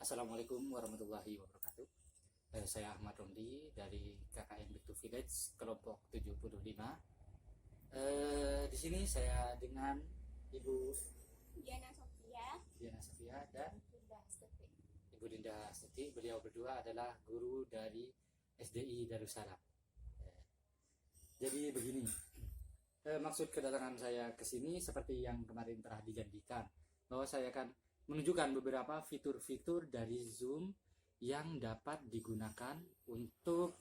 Assalamualaikum warahmatullahi wabarakatuh. Saya Ahmad Romdi dari KKN Back to Village kelompok 75. Di sini saya dengan Ibu Diana Sofia Dan Linda Stuti. Ibu Dinda Stuti. Beliau berdua adalah guru dari SDI Darussalam. Jadi begini, maksud kedatangan saya ke sini seperti yang kemarin telah dijanjikan, bahwa saya akan menunjukkan beberapa fitur-fitur dari Zoom yang dapat digunakan untuk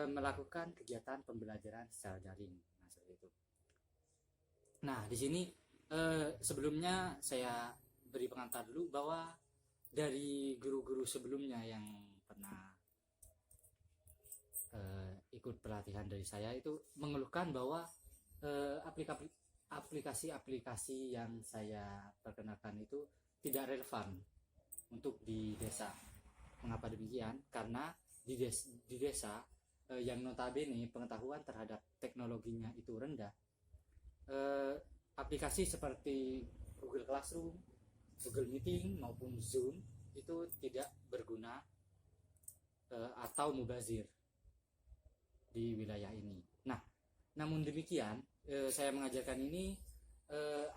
melakukan kegiatan pembelajaran secara daring. Nah, seperti itu. Nah, di sini sebelumnya saya beri pengantar dulu bahwa dari guru-guru sebelumnya yang pernah ikut pelatihan dari saya itu mengeluhkan bahwa aplikasi-aplikasi yang saya perkenalkan itu tidak relevan untuk di desa. Mengapa demikian? Karena di desa yang notabene pengetahuan terhadap teknologinya itu rendah, aplikasi seperti Google Classroom, Google Meeting maupun Zoom itu tidak berguna atau mubazir di wilayah ini. Nah, namun demikian saya mengajarkan ini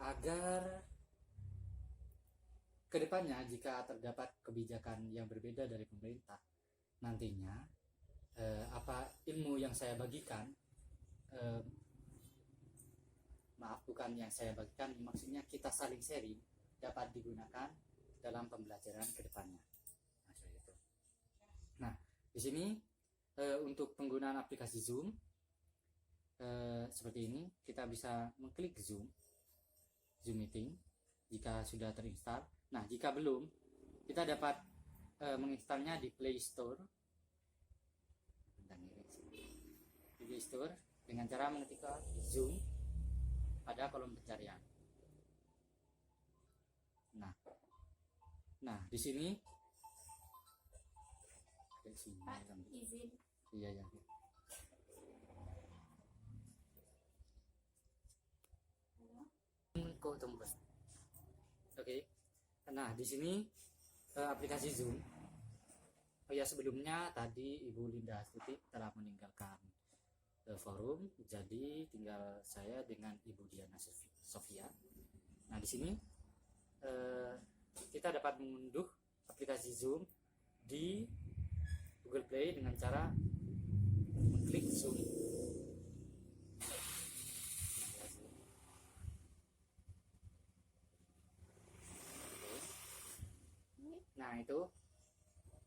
agar kedepannya jika terdapat kebijakan yang berbeda dari pemerintah, nantinya apa ilmu yang saya bagikan, bukan yang saya bagikan, maksudnya kita saling sharing, dapat digunakan dalam pembelajaran kedepannya. Nah, seperti itu. Nah, di sini untuk penggunaan aplikasi Zoom seperti ini, kita bisa mengklik Zoom Meeting jika sudah terinstall. Nah, jika belum, kita dapat menginstalnya di Play Store. Di Play Store dengan cara mengetikkan Zoom pada kolom pencarian. Nah, di sini Pak, izin. Iya. Oke. Nah, di sini aplikasi Zoom. Oh ya, sebelumnya tadi Ibu Linda Stuti telah meninggalkan forum, jadi tinggal saya dengan Ibu Diana Sofia. Nah, di sini kita dapat mengunduh aplikasi Zoom di Google Play dengan cara mengklik Zoom. Nah, itu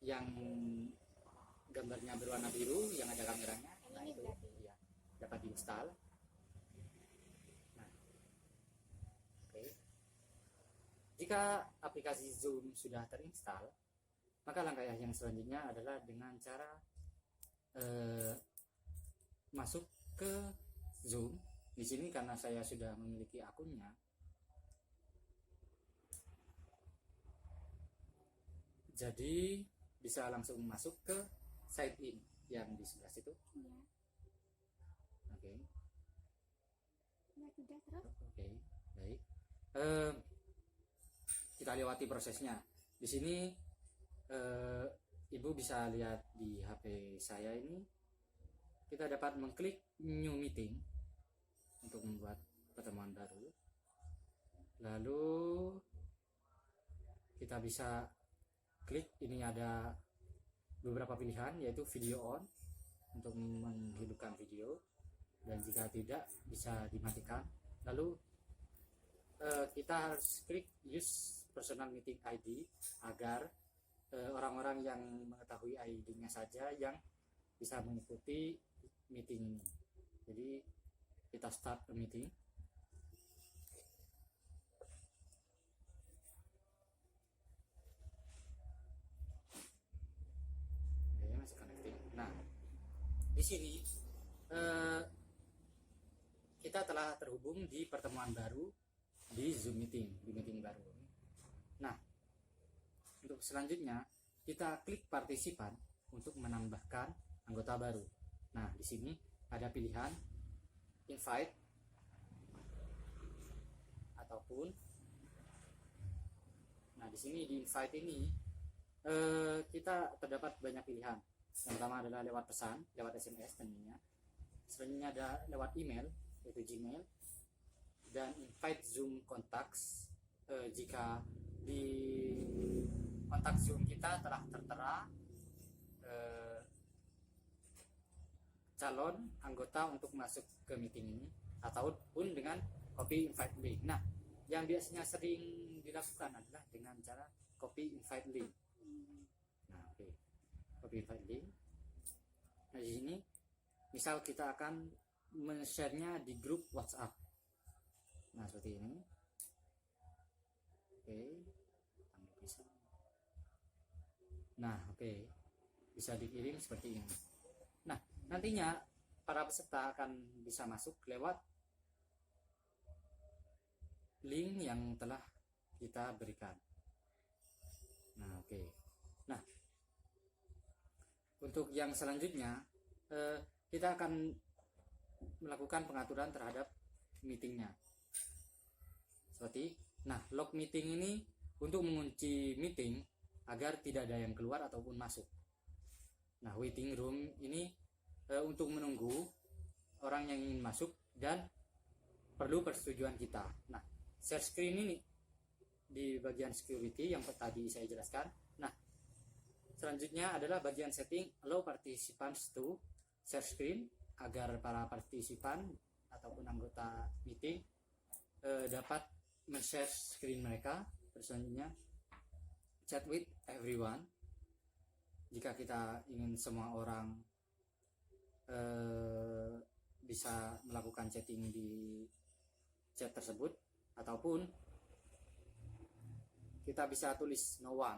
yang gambarnya berwarna biru yang ada kameranya. Nah, itu ya dapat diinstal. Nah, oke. Jika aplikasi Zoom sudah terinstall, maka langkah yang selanjutnya adalah dengan cara masuk ke Zoom. Di sini karena saya sudah memiliki akunnya, jadi bisa langsung masuk ke sign in yang di sebelah situ. Iya. Oke. Ya, sudah terus. Oke, baik. Kita lewati prosesnya. Di sini Ibu bisa lihat di HP saya ini, kita dapat mengklik New Meeting untuk membuat pertemuan baru. Lalu kita bisa klik, ini ada beberapa pilihan, yaitu video on untuk menghidupkan video, dan jika tidak bisa dimatikan. Lalu kita harus klik use personal meeting ID agar orang-orang yang mengetahui ID-nya saja yang bisa mengikuti meeting ini. Jadi kita start a meeting. Oke, masih connecting. Nah, di sini kita telah terhubung di pertemuan baru di Zoom meeting, di meeting baru. Nah, untuk selanjutnya kita klik partisipan untuk menambahkan anggota baru. Nah, di sini ada pilihan invite ataupun, nah di sini di invite ini kita terdapat banyak pilihan. Yang pertama adalah lewat pesan, lewat SMS tentunya. Selanjutnya ada lewat email, yaitu Gmail, dan invite Zoom contacts. Jika di kontak Zoom kita telah tertera calon anggota untuk masuk ke meeting ini, ataupun dengan copy invite link. Nah, yang biasanya sering dilakukan adalah dengan cara copy invite link. Nah, oke. Copy invite link. Nah, di sini misal kita akan men-share-nya di grup WhatsApp. Nah, seperti ini. Oke. Bisa. Nah, oke. Bisa dikirim seperti ini. Nah, nantinya para peserta akan bisa masuk lewat link yang telah kita berikan. Nah, oke. Nah, untuk yang selanjutnya kita akan melakukan pengaturan terhadap meetingnya. Seperti, nah, log meeting ini untuk mengunci meeting agar tidak ada yang keluar ataupun masuk. Nah, waiting room ini untuk menunggu orang yang ingin masuk dan perlu persetujuan kita. Nah, share screen ini di bagian security yang tadi saya jelaskan. Nah, selanjutnya adalah bagian setting allow participants to share screen agar para partisipan ataupun anggota meeting dapat men-share screen mereka. Selanjutnya chat with everyone. Jika kita ingin semua orang bisa melakukan chatting di chat tersebut, ataupun kita bisa tulis no one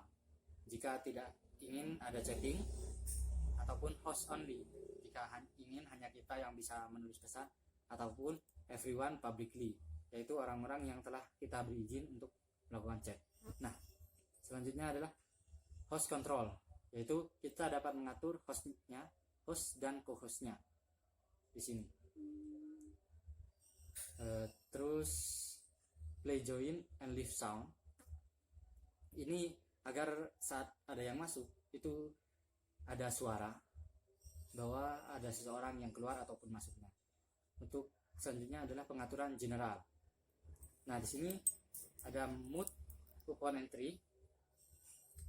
jika tidak ingin ada chatting, ataupun host only jika ingin hanya kita yang bisa menulis pesan, ataupun everyone publicly, yaitu orang-orang yang telah kita beri izin untuk melakukan chat. Nah, selanjutnya adalah host control, yaitu kita dapat mengatur hostnya, host dan co-hostnya di sini. Terus play join and leave sound, ini agar saat ada yang masuk itu ada suara bahwa ada seseorang yang keluar ataupun masuknya. Untuk selanjutnya adalah pengaturan general. Nah, di sini ada mute upon entry,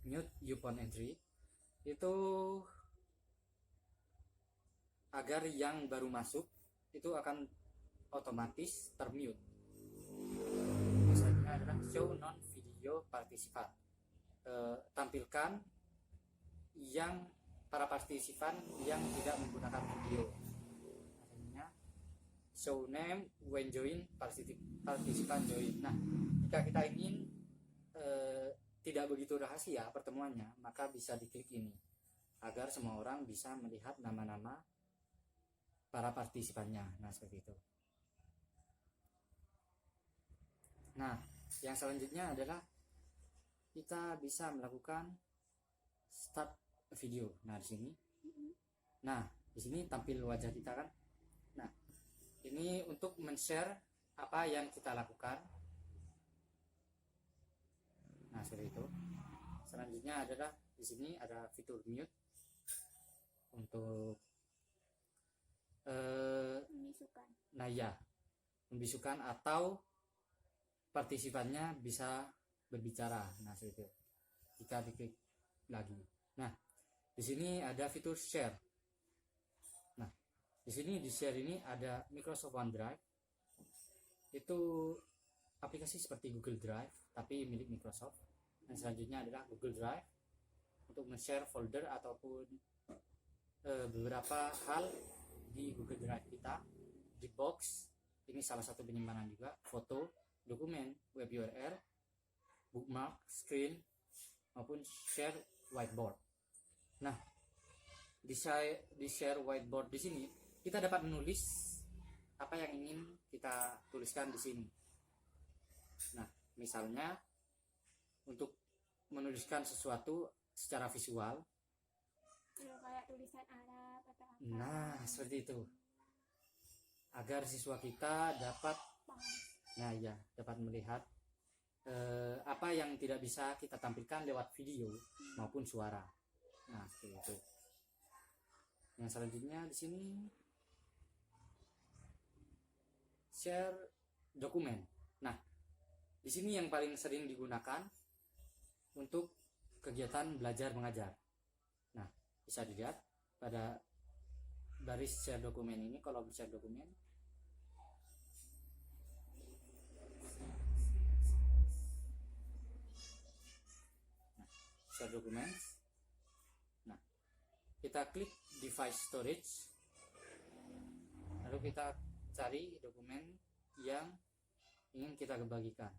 mute upon entry, itu agar yang baru masuk itu akan otomatis termute. Misalnya adalah show non video participant, tampilkan yang para partisipan yang tidak menggunakan video. Artinya show name when join partisipan join. Nah, jika kita ingin tidak begitu rahasia pertemuannya, maka bisa diklik ini agar semua orang bisa melihat nama-nama para partisipannya. Nah, seperti itu. Nah, yang selanjutnya adalah kita bisa melakukan start video. Nah, di sini. Nah, di sini tampil wajah kita kan. Nah, ini untuk men-share apa yang kita lakukan. Nah, seperti itu. Selanjutnya adalah di sini ada fitur mute untuk Membisukan. nah ya, membisukan atau partisipannya bisa berbicara. Nah, seperti itu. Jika diklik lagi. Nah, di sini ada fitur share. Nah, di sini di share ini ada Microsoft OneDrive. Itu aplikasi seperti Google Drive tapi milik Microsoft. Dan selanjutnya adalah Google Drive untuk men-share folder ataupun beberapa hal di Google Drive kita. Dropbox ini salah satu penyimpanan juga, foto, dokumen, web URL, bookmark, screen maupun share whiteboard. Nah, di share whiteboard di sini kita dapat menulis apa yang ingin kita tuliskan di sini. Nah, misalnya untuk menuliskan sesuatu secara visual. Kalau kayak tulisan Arab atau apa. Nah, seperti itu. Agar siswa kita dapat Paham. nah ya, dapat melihat apa yang tidak bisa kita tampilkan lewat video maupun suara. Nah, seperti itu. Yang selanjutnya di sini share dokumen. Nah, di sini yang paling sering digunakan untuk kegiatan belajar mengajar. Nah, bisa dilihat pada baris share dokumen ini. Kalau share dokumen, share dokumen. Nah, kita klik device storage, lalu kita cari dokumen yang ingin kita bagikan.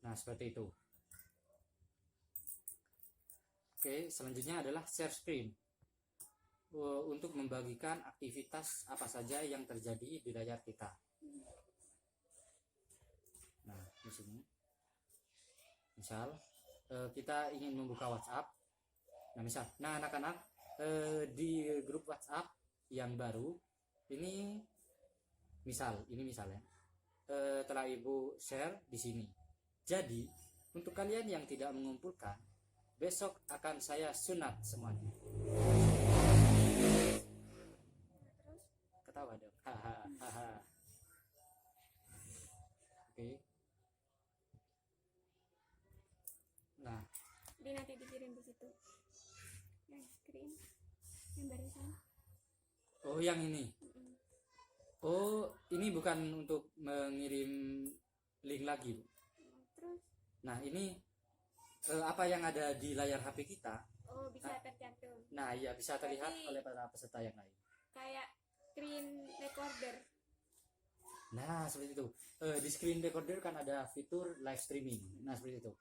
Nah, seperti itu. Oke, selanjutnya adalah share screen. Untuk membagikan aktivitas apa saja yang terjadi di layar kita. Nah, di sini misal kita ingin membuka WhatsApp. Nah, anak-anak, di grup WhatsApp yang baru ini misalnya telah ibu share di sini. Jadi untuk kalian yang tidak mengumpulkan, besok akan saya sunat semuanya. Ketawa dong. Hahaha. Oke. Nah, Jadi nanti dikirim di situ. Yang screen, yang barisan. oh yang ini. Oh, ini bukan untuk mengirim link lagi, Bu. Terus, Nah, ini apa yang ada di layar HP kita. oh bisa tercantum. Nah, ya bisa terlihat Berarti- oleh para peserta yang lain. Kayak screen recorder. Nah, seperti itu. Di screen recorder kan ada fitur live streaming. Nah, seperti itu.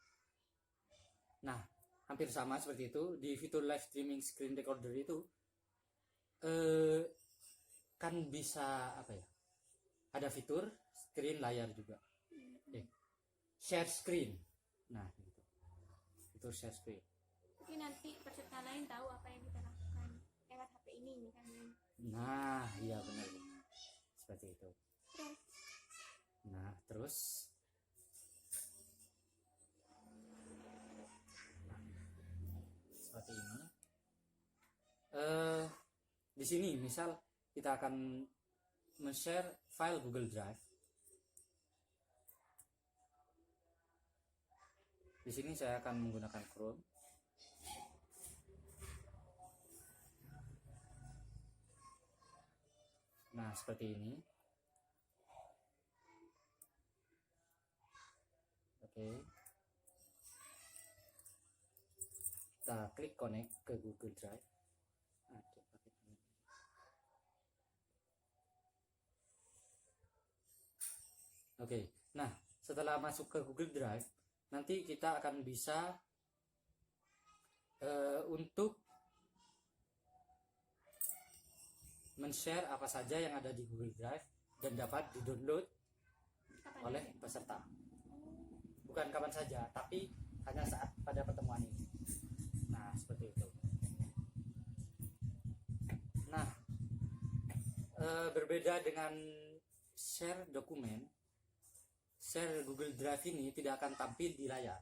Nah, hampir sama seperti itu. Di fitur live streaming screen recorder itu kan bisa apa ya? Ada fitur screen layar juga. Share screen. Nah, gitu. Fitur share screen. Jadi nanti peserta lain tahu apa yang kita lakukan lewat HP ini misalnya. Nah, iya benar. Seperti itu. Terus, Nah, terus seperti ini. Di sini misal kita akan men-share file Google Drive. Di sini saya akan menggunakan Chrome. Nah, seperti ini. Oke. Kita klik connect ke Google Drive. Oke. Nah, setelah masuk ke Google Drive, nanti kita akan bisa untuk men-share apa saja yang ada di Google Drive dan dapat di-download kapan oleh aja? peserta. Bukan kapan saja, tapi hanya saat pada pertemuan ini. Nah, seperti itu. Nah, berbeda dengan share dokumen, share Google Drive ini tidak akan tampil di layar,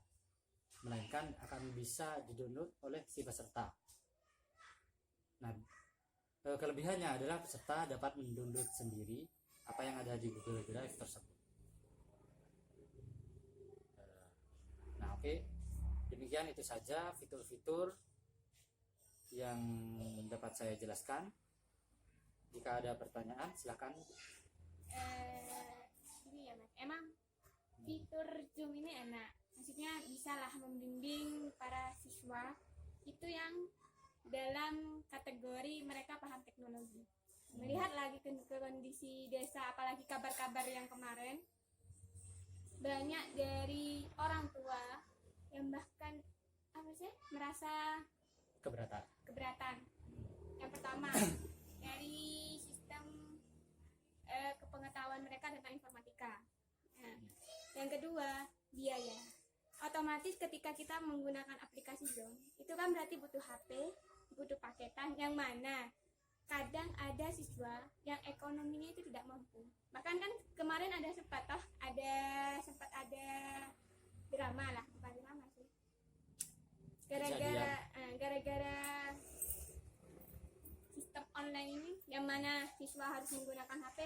melainkan akan bisa di-download oleh si peserta. Nah, kelebihannya adalah peserta dapat mendownload sendiri apa yang ada di Google Drive tersebut. Nah, oke. Demikian itu saja fitur-fitur yang dapat saya jelaskan. Jika ada pertanyaan, silakan. Ini ya Mas, emang fitur Zoom ini enak. Maksudnya bisalah membimbing para siswa itu yang dalam kategori mereka paham teknologi. Melihat lagi ke kondisi desa, apalagi kabar-kabar yang kemarin, banyak dari orang tua yang bahkan merasa keberatan. Yang pertama, dari sistem kepengetahuan mereka tentang informatika. Nah, yang kedua, biaya. Otomatis ketika kita menggunakan aplikasi Zoom, itu kan berarti butuh HP, butuh paketan yang mana kadang ada siswa yang ekonominya itu tidak mampu. Bahkan kan kemarin ada sempat ada drama lah, bukan drama sih. Gara-gara sistem online ini yang mana siswa harus menggunakan HP,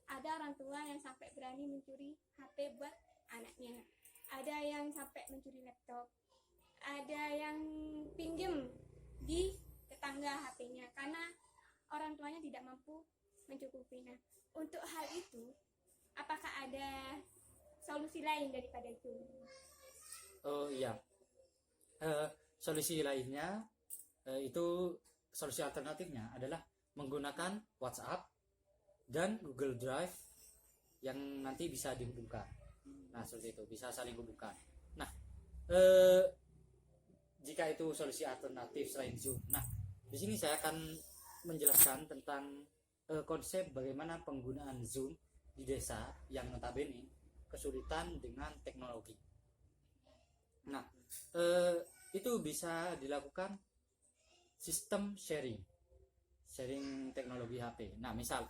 ada orang tua yang sampai berani mencuri HP buat anaknya. Ada yang sampai mencuri laptop, ada yang pinjem di tetangga HP-nya karena orang tuanya tidak mampu mencukupi. Nah, untuk hal itu, apakah ada solusi lain daripada itu? Oh iya, solusi lainnya itu solusi alternatifnya adalah menggunakan WhatsApp dan Google Drive yang nanti bisa dihubungkan. Nah, seperti itu, bisa saling hubungkan. Nah, jika itu solusi alternatif selain Zoom. Nah, di sini saya akan menjelaskan tentang konsep bagaimana penggunaan Zoom di desa yang notabene kesulitan dengan teknologi. Nah, itu bisa dilakukan sistem sharing teknologi HP. Nah, misal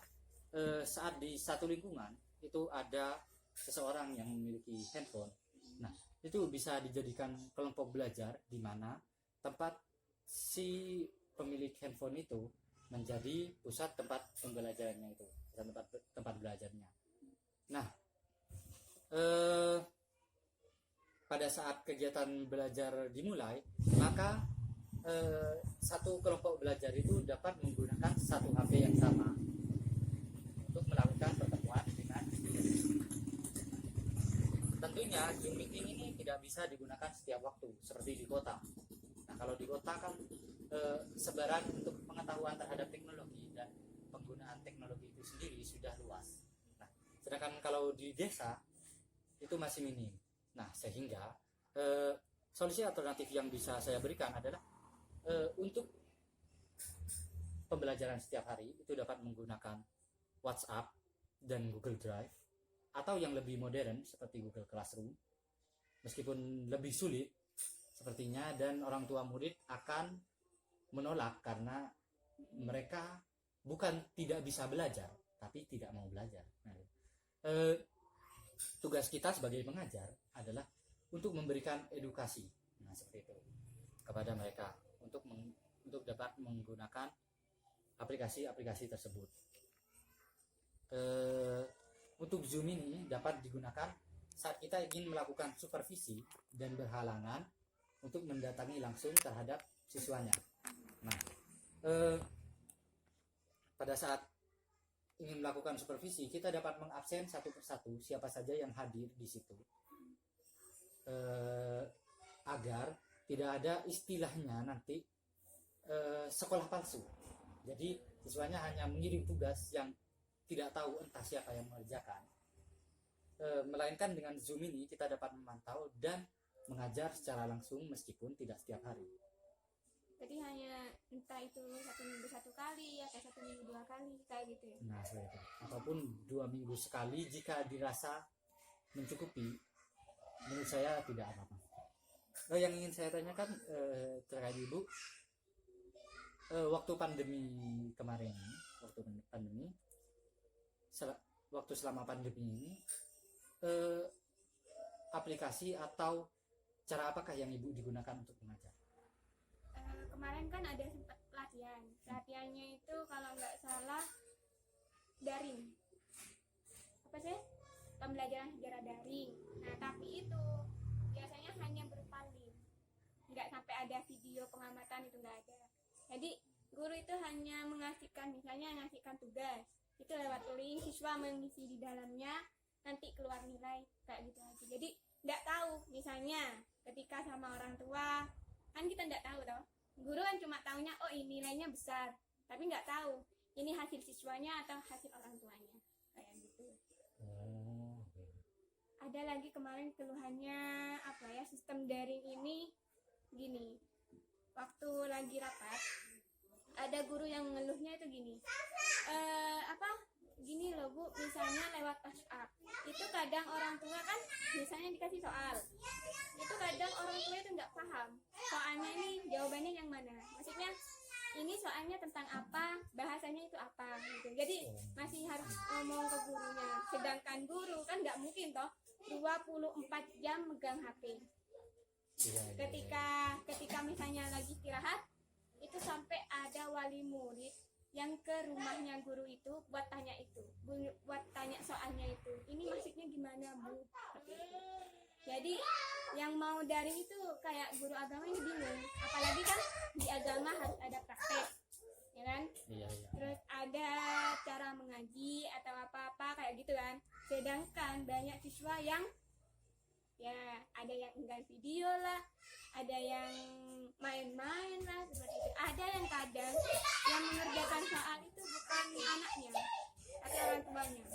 saat di satu lingkungan itu ada seseorang yang memiliki handphone. Nah, itu bisa dijadikan kelompok belajar di mana tempat si pemilik handphone itu menjadi pusat tempat pembelajarannya itu, tempat belajarnya. Nah, pada saat kegiatan belajar dimulai, maka satu kelompok belajar itu dapat menggunakan satu HP yang sama untuk melakukan pertemuan dengan tentunya Zoom meeting ini tidak bisa digunakan setiap waktu seperti di kota. Nah, kalau di kota kan sebaran untuk pengetahuan terhadap teknologi dan penggunaan teknologi itu sendiri sudah luas. Nah, sedangkan kalau di desa itu masih minim. Nah, sehingga solusi alternatif yang bisa saya berikan adalah untuk pembelajaran setiap hari itu dapat menggunakan WhatsApp dan Google Drive, atau yang lebih modern seperti Google Classroom. Meskipun lebih sulit sepertinya, dan orang tua murid akan menolak karena mereka bukan tidak bisa belajar, tapi tidak mau belajar. Nah, tugas kita sebagai pengajar adalah untuk memberikan edukasi, nah seperti itu, kepada mereka untuk dapat menggunakan aplikasi-aplikasi tersebut. Untuk Zoom ini dapat digunakan saat kita ingin melakukan supervisi dan berhalangan untuk mendatangi langsung terhadap siswanya. Nah, pada saat ingin melakukan supervisi, kita dapat mengabsen satu persatu siapa saja yang hadir di situ, agar tidak ada istilahnya nanti sekolah palsu. Jadi siswanya hanya mengirim tugas yang tidak tahu entah siapa yang mengerjakan, melainkan dengan Zoom ini kita dapat memantau dan mengajar secara langsung meskipun tidak setiap hari. Jadi hanya entah itu 1 minggu 1 kali atau 1 minggu 2 kali kayak gitu ya. Nah, seperti itu. Ataupun 2 minggu sekali jika dirasa mencukupi, menurut saya tidak apa-apa. Yang ingin saya tanyakan terkait Ibu, waktu pandemi kemarin, waktu selama pandemi ini, aplikasi atau cara apakah yang Ibu digunakan untuk mengajar? Kemarin kan ada sempat latihannya itu kalau nggak salah daring, apa sih, pembelajaran sejarah daring. Nah, tapi itu biasanya hanya berupa link, nggak sampai ada video pengamatan, itu nggak ada. Jadi guru itu hanya mengasihkan, misalnya mengasihkan tugas itu lewat link, siswa mengisi di dalamnya, nanti keluar nilai kayak gitu aja. Jadi nggak tahu, misalnya ketika sama orang tua kan kita nggak tahu toh, guru kan cuma taunya oh ini nilainya besar, tapi nggak tahu ini hasil siswanya atau hasil orang tuanya kayak gitu. Ada lagi kemarin keluhannya apa ya, sistem daring ini gini, waktu lagi rapat ada guru yang ngeluhnya itu gini, gini loh Bu, misalnya lewat WhatsApp itu kadang orang tua kan misalnya dikasih soal, itu kadang orang tua itu nggak paham soalnya ini jawabannya yang mana, maksudnya ini soalnya tentang apa, bahasanya itu apa gitu. Jadi masih harus ngomong ke gurunya, sedangkan guru kan nggak mungkin toh 24 jam megang HP. Iya, iya, Ketika misalnya lagi istirahat, itu sampai ada wali murid yang ke rumahnya guru itu buat tanya buat tanya soalnya itu. Ini maksudnya gimana Bu? Seperti itu. Jadi yang mau daring itu kayak guru agama ini bingung, apalagi kan di agama harus ada praktek, ya kan? iya, iya. Terus ada cara mengaji atau apa-apa kayak gitu kan. Sedangkan banyak siswa yang ya ada yang enggan video lah, ada yang main-main lah seperti itu. Ada yang kadang yang mengerjakan soal itu bukan anaknya atau orang tuanya.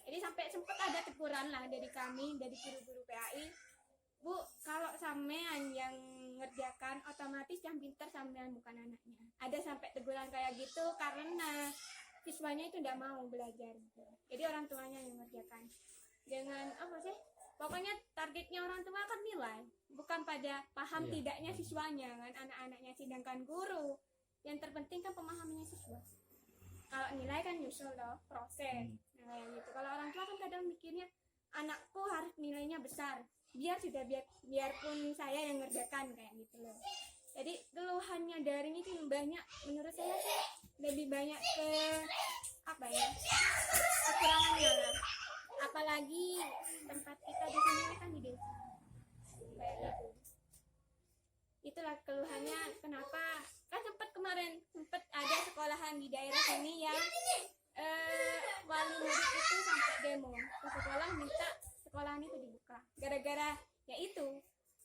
Jadi sampai sempat ada teguran lah dari kami, dari guru-guru PAI, Bu, kalau sampean yang ngerjakan otomatis yang pintar sampean bukan anaknya. Ada sampai teguran kayak gitu karena siswanya itu tidak mau belajar. Jadi orang tuanya yang ngerjakan. Dengan apa sih? Pokoknya targetnya orang tua kan nilai, bukan pada paham Iya. tidaknya siswanya kan, anak-anaknya. Sedangkan guru yang terpenting kan pemahamannya siswa. Kalau nilai kan nyusul loh proses. Nah, kayak gitu. Kalau orang tua kan kadang mikirnya anakku harus nilainya besar, biarpun saya yang ngerjakan kayak gitu loh. Jadi keluhannya daring itu banyak, menurut saya sih lebih banyak ke apa ya, kekurangannya lah. Apalagi tempat kita di sini kan di desa kayak gitu. Itulah keluhannya, kenapa kan sempat ada sekolahan di daerah sini yang wali murid itu sampai demo ke sekolah minta sekolahan itu dibuka, gara-gara ya itu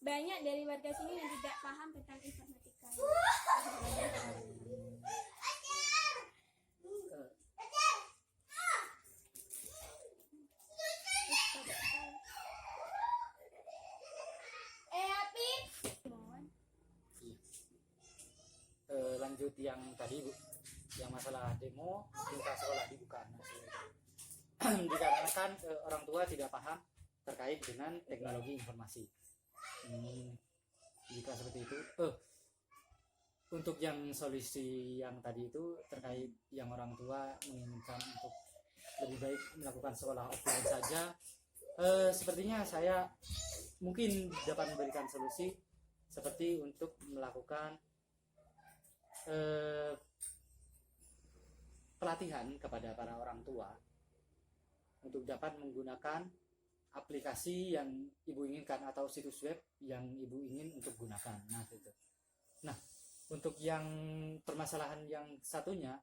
banyak dari warga sini yang tidak paham tentang informatika. Lanjut yang tadi Bu, yang masalah demo minta sekolah dibuka. Dikarenakan orang tua tidak paham terkait dengan teknologi informasi. Jika seperti itu, untuk yang solusi yang tadi itu terkait yang orang tua menginginkan untuk lebih baik melakukan sekolah offline saja, sepertinya saya mungkin dapat memberikan solusi seperti untuk melakukan pelatihan kepada para orang tua untuk dapat menggunakan aplikasi yang ibu inginkan atau situs web yang ibu ingin untuk gunakan. Nah, gitu. Nah, untuk yang permasalahan yang satunya,